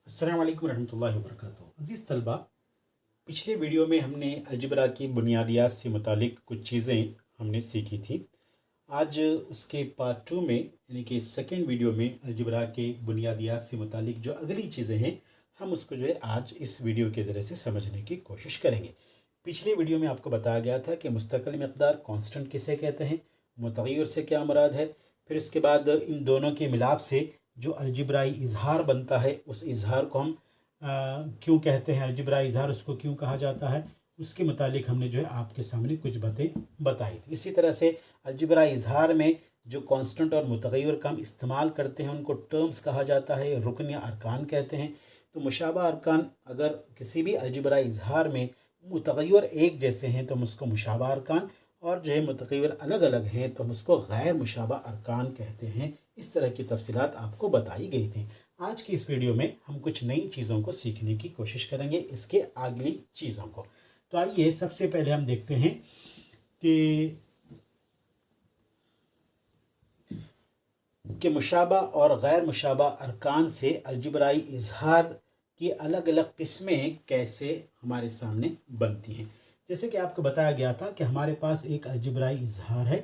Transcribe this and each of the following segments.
अस्सलाम वालेकुम रहमतुल्लाहि व बरकातुहू। अज़ीज़ तलबा, पिछले वीडियो में हमने अलजबरा की बुनियादियात से मुतालिक कुछ चीज़ें हमने सीखी थी। आज उसके पार्ट 2 में यानी कि सेकंड वीडियो में अलजबरा के बुनियादियात से मुतालिक जो अगली चीज़ें हैं हम उसको जो है आज इस वीडियो के ज़रिए से समझने की कोशिश करेंगे। पिछले वीडियो में आपको बताया गया था कि मुस्तकिल मिक़दार कांस्टेंट किसे कहते हैं, मुतग़य्यर से क्या मुराद है, फिर उसके बाद इन दोनों के मिलाप से जो अलजबराई इजहार बनता है उस इजहार को हम क्यों कहते हैं, अलजबराई इजहार उसको क्यों कहा जाता है, उसके मुतालिक हमने जो है आपके सामने कुछ बातें बताई थी। इसी तरह से अलजबराई इजहार में जो कांस्टेंट और मुतग़य्यर का हम इस्तेमाल करते हैं उनको टर्म्स कहा जाता है, रुकन या अरकान कहते हैं। तो मुशाबा अरकान अगर किसी भी अलजबराई इजहार में मुतग़य्यर एक जैसे हैं तो हम उसको मुशाबा अरकान, और जो है मुतग़य्यर अलग अलग हैं तो हम उसको गैर मुशाबा अरकान कहते हैं। इस तरह की तफसीलात आपको बताई गई थी। आज की इस वीडियो में हम कुछ नई चीज़ों को सीखने की कोशिश करेंगे, इसके अगली चीज़ों को। तो आइए सबसे पहले हम देखते हैं कि मुशाबा और गैर मुशाबा अरकान से अलजबराई इजहार की अलग अलग किस्में कैसे हमारे सामने बनती हैं। जैसे कि आपको बताया गया था कि हमारे पास एक अलजबराई इजहार है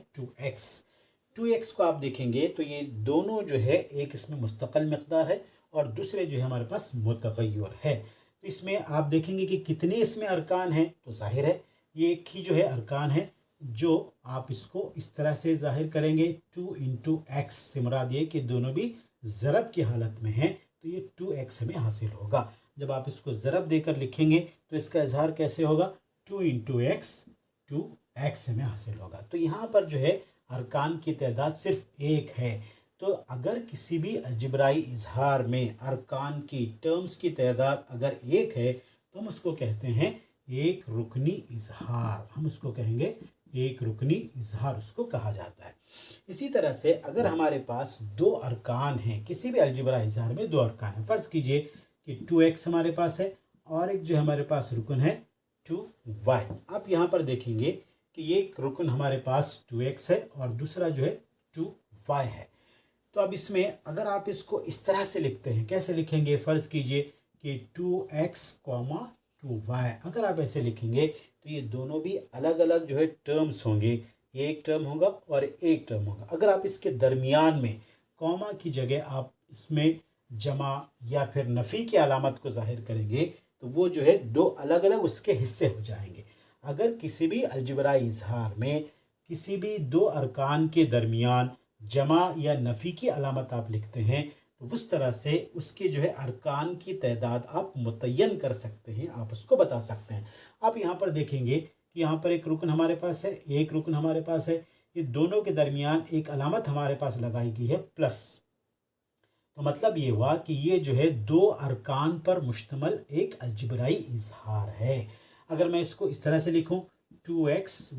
2x को आप देखेंगे तो ये दोनों जो है एक इसमें मुस्तकिल मिक़दार है और दूसरे जो है हमारे पास मुतग़य्यर है। तो इसमें आप देखेंगे कि कितने इसमें अरकान हैं, तो जाहिर है ये एक ही जो है अरकान है, जो आप इसको इस तरह से ज़ाहिर करेंगे 2 × x से मुराद ये कि दोनों भी ज़रब की हालत में हैं, तो ये 2x हमें हासिल होगा। जब आप इसको ज़रब देकर लिखेंगे तो इसका इजहार कैसे होगा, 2 × x 2x हमें हासिल होगा। तो यहाँ पर जो है अरकान की तादाद सिर्फ एक है। तो अगर किसी भी अलजबराई इजहार में अरकान की टर्म्स की तादाद अगर एक है तो हम उसको कहते हैं एक रुकनी इजहार, हम उसको कहेंगे एक रुकनी इजहार उसको कहा जाता है। इसी तरह से अगर हमारे पास दो अरकान हैं, किसी भी अलजबराई इजहार में दो अरकान हैं, फ़र्ज़ कीजिए कि 2x हमारे पास है और एक जो हमारे पास रुकन है 2y। आप यहाँ पर देखेंगे कि ये एक रुकन हमारे पास 2x है और दूसरा जो है 2y है। तो अब इसमें अगर आप इसको इस तरह से लिखते हैं, कैसे लिखेंगे, फ़र्ज़ कीजिए कि 2x 2y, अगर आप ऐसे लिखेंगे तो ये दोनों भी अलग अलग जो है टर्म्स होंगे, ये एक टर्म होगा और एक टर्म होगा। अगर आप इसके दरमियान में कॉमा की जगह आप इसमें जमा या फिर नफ़ी की अलामत को ज़ाहिर करेंगे तो वो जो है दो अलग अलग उसके हिस्से हो जाएंगे। अगर किसी भी अलजबराई इजहार में किसी भी दो अरकान के दरमियान जमा या नफ़ी की अलामत आप लिखते हैं तो उस तरह से उसके जो है अरकान की तादाद आप मुतय्यन कर सकते हैं, आप उसको बता सकते हैं। आप यहाँ पर देखेंगे कि यहाँ पर एक रुकन हमारे पास है, एक रुकन हमारे पास है, ये दोनों के दरमियान एक अलामत हमारे पास लगाई गई है प्लस। तो मतलब ये हुआ कि ये जो है दो अरकान पर मुश्तमल एक अलजबराई इजहार है। अगर मैं इसको इस तरह से लिखूं 2x -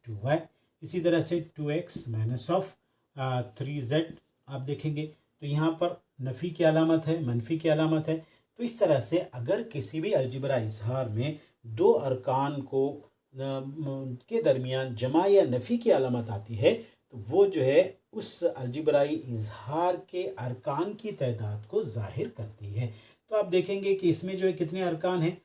2y, इसी तरह से 2x - 3z, आप देखेंगे तो यहाँ पर नफ़ी की अलामत है, मनफी की अलामत है। तो इस तरह से अगर किसी भी अलजबराई इजहार में दो अरकान को के दरमियान जमा या नफ़ी की अलामत आती है तो वो जो है उस अलजबराई इजहार के अरकान की तादाद को ज़ाहिर करती है। तो आप देखेंगे कि इसमें जो है कितने अरकान हैं,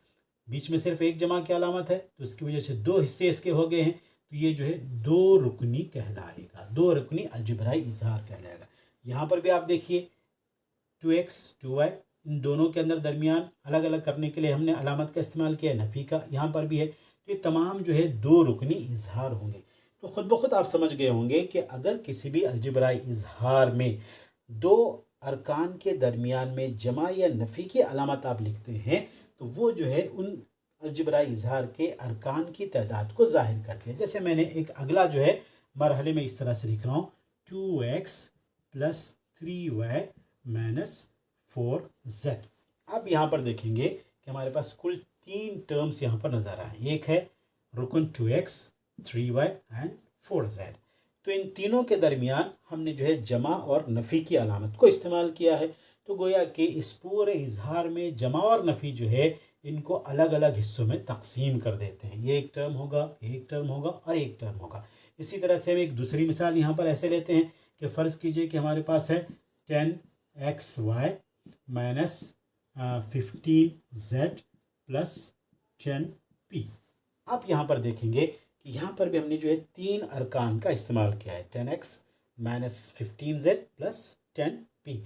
बीच में सिर्फ एक जमा की अलामत है तो इसकी वजह से दो हिस्से इसके हो गए हैं, तो ये जो है दो रुकनी कहलाएगा, दो रुकनी अलजबराई इजहार कहलाएगा। यहाँ पर भी आप देखिए 2x 2y, इन दोनों के अंदर दरमियान अलग अलग करने के लिए हमने अलामत का इस्तेमाल किया है, नफ़ी का, यहाँ पर भी है। तो ये तमाम जो है दो रुकनी इजहार होंगे। तो ख़ुद ब खुद आप समझ गए होंगे कि अगर किसी भी अलजबराई इजहार में दो अरकान के दरमियान में जमा या नफ़ी की अलामत आप लिखते हैं तो वो जो है उन अलजबराई इजहार के अरकान की तादाद को ज़ाहिर करते हैं। जैसे मैंने एक अगला जो है मरहले में इस तरह से लिख रहा हूँ 2x + 3y - 4z। आप यहाँ पर देखेंगे कि हमारे पास कुल तीन टर्म्स यहाँ पर नज़र आए। एक है रुकन 2x 3y एंड 4z। तो इन तीनों के दरमियान हमने जो है जमा और नफ़ी की अलामत को इस्तेमाल किया है। तो गोया कि इस पूरे इजहार में जमा और नफ़ी जो है इनको अलग अलग हिस्सों में तकसीम कर देते हैं। ये एक टर्म होगा, एक टर्म होगा और एक टर्म होगा। इसी तरह से हम एक दूसरी मिसाल यहाँ पर ऐसे लेते हैं कि फ़र्ज़ कीजिए कि हमारे पास है 10xy - 15z प्लस 10p। आप यहाँ पर देखेंगे कि यहाँ पर भी हमने जो है 3 अरकान का इस्तेमाल किया है, 10x minus 15z plus 10p।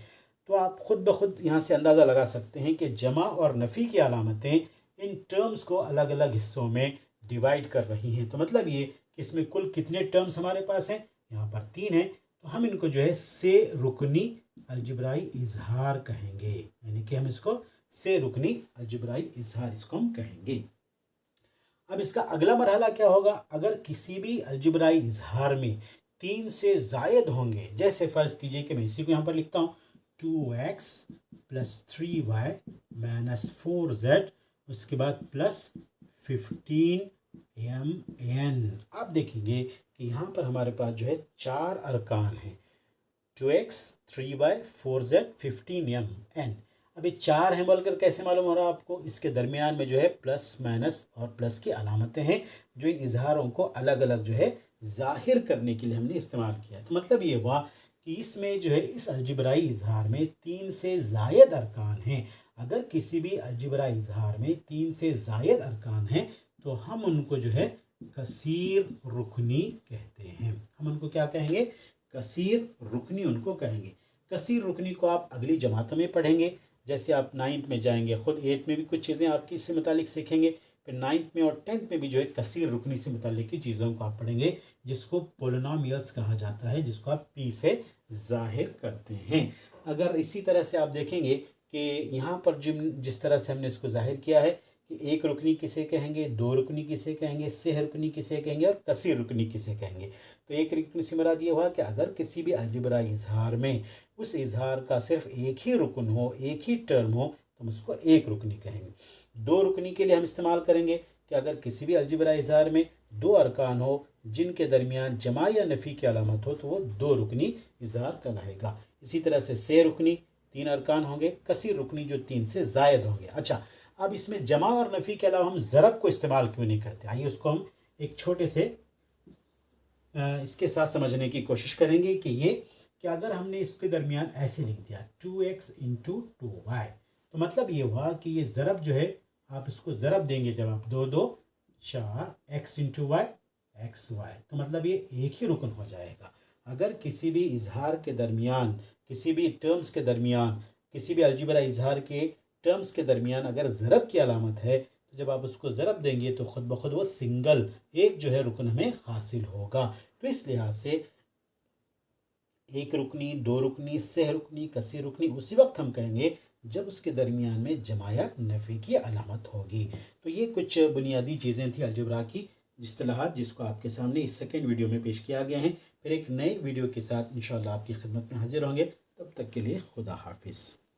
तो आप खुद ब खुद यहाँ से अंदाज़ा लगा सकते हैं कि जमा और नफ़ी की अलामतें इन टर्म्स को अलग अलग हिस्सों में डिवाइड कर रही हैं। तो मतलब ये कि इसमें कुल कितने टर्म्स हमारे पास हैं, यहाँ पर 3 हैं। तो हम इनको जो है से रुकनी अलजिब्राई इजहार कहेंगे, यानी कि हम इसको से रुकनी अलजिब्राई इजहार इसको हम कहेंगे। अब इसका अगला मरहला क्या होगा, अगर किसी भी अलजिब्राई इजहार में 3 से ज़ायद होंगे, जैसे फ़र्ज़ कीजिए कि मैं इसी को यहाँ पर लिखता हूँ 2x plus 3y minus 4z, उसके बाद प्लस 15mn। आप देखेंगे कि यहाँ पर हमारे पास जो है 4 अरकान हैं, 2x 3y 4z 15mn। अभी 4 हैं बोलकर कैसे मालूम हो रहा है आपको, इसके दरमियान में जो है प्लस माइनस और प्लस की अलामतें हैं जो इन इजहारों को अलग अलग जो है ज़ाहिर करने के लिए हमने इस्तेमाल किया। तो मतलब ये हुआ कि इसमें जो है इस अलजिब्राई इजहार में 3 से ज़ायद अरकान हैं। अगर किसी भी अलजिब्राई इजहार में 3 से ज़ायद अरकान हैं तो हम उनको जो है कसीर रुकनी कहते हैं। हम उनको क्या कहेंगे, कसीर रुकनी उनको कहेंगे। कसीर रुकनी को आप अगली जमातों में पढ़ेंगे, जैसे आप 9th में जाएंगे, खुद 8th में भी कुछ चीज़ें आपकी इससे मुतालिक सीखेंगे, फिर 9th में और 10th में भी जो है कसीर रुकनी से मुतालिक की चीज़ों को आप पढ़ेंगे, जिसको पोलिनोमियल्स कहा जाता है, जिसको आप पी से ज़ाहिर करते हैं। अगर इसी तरह से आप देखेंगे कि यहाँ पर जिस तरह से हमने इसको ज़ाहिर किया है कि एक रुकनी किसे कहेंगे, 2 रुकनी किसे कहेंगे, सेह रुकनी किसे कहेंगे और कसीर रुकनी किसे कहेंगे। तो एक रुकनी से मुराद ये हुआ कि अगर किसी भी अलजिब्राई इजहार में उस इजहार का सिर्फ एक ही रुकन हो, एक ही टर्म हो, तो हम उसको एक रुकनी कहेंगे। 2 रुकनी के लिए हम इस्तेमाल करेंगे कि अगर किसी भी अलजिब्राई इजहार में 2 अरकान हो जिनके दरमियान जमा या नफ़ी की अलामत हो, तो वो 2 रुकनी इजहार कहलाएगा। इसी तरह से से रुकनी 3 अरकान होंगे, कसीर रुकनी जो 3 से ज़ायद होंगे। अच्छा, अब इसमें जमा और नफ़ी के अलावा हम ज़रब को इस्तेमाल क्यों नहीं करते, आइए उसको हम एक छोटे से इसके साथ समझने की कोशिश करेंगे कि ये कि अगर हमने इसके दरमियान ऐसे लिख दिया 2x इंटू 2y, तो मतलब ये हुआ कि ये ज़रब जो है आप इसको ज़रब देंगे, जब आप 2 2 4 x into Y X Y, तो मतलब ये एक ही रुकन हो जाएगा। अगर किसी भी इजहार के दरमियान, किसी भी टर्म्स के दरमियान, किसी भी अलजिब्रा इजहार के टर्म्स के दरमियान अगर ज़रब की अलामत है, तो जब आप उसको ज़रब देंगे तो ख़ुद ब खुद वो सिंगल एक जो है रुकन हमें हासिल होगा। तो इस लिहाज से एक रुकनी, 2 रुकनी, सेह रुकनी, कसीर रुकनी उसी वक्त हम कहेंगे जब उसके दरमियान में जमाया नफ़ी की अलामत होगी। तो ये कुछ बुनियादी चीज़ें थी अलजबरा की इस्तिलाहात, जिसको आपके सामने इस सेकेंड वीडियो में पेश किया गया है। फिर एक नए वीडियो के साथ इंशाअल्लाह आपकी खिदमत में हाजिर होंगे। तब तक के लिए खुदा हाफिज़।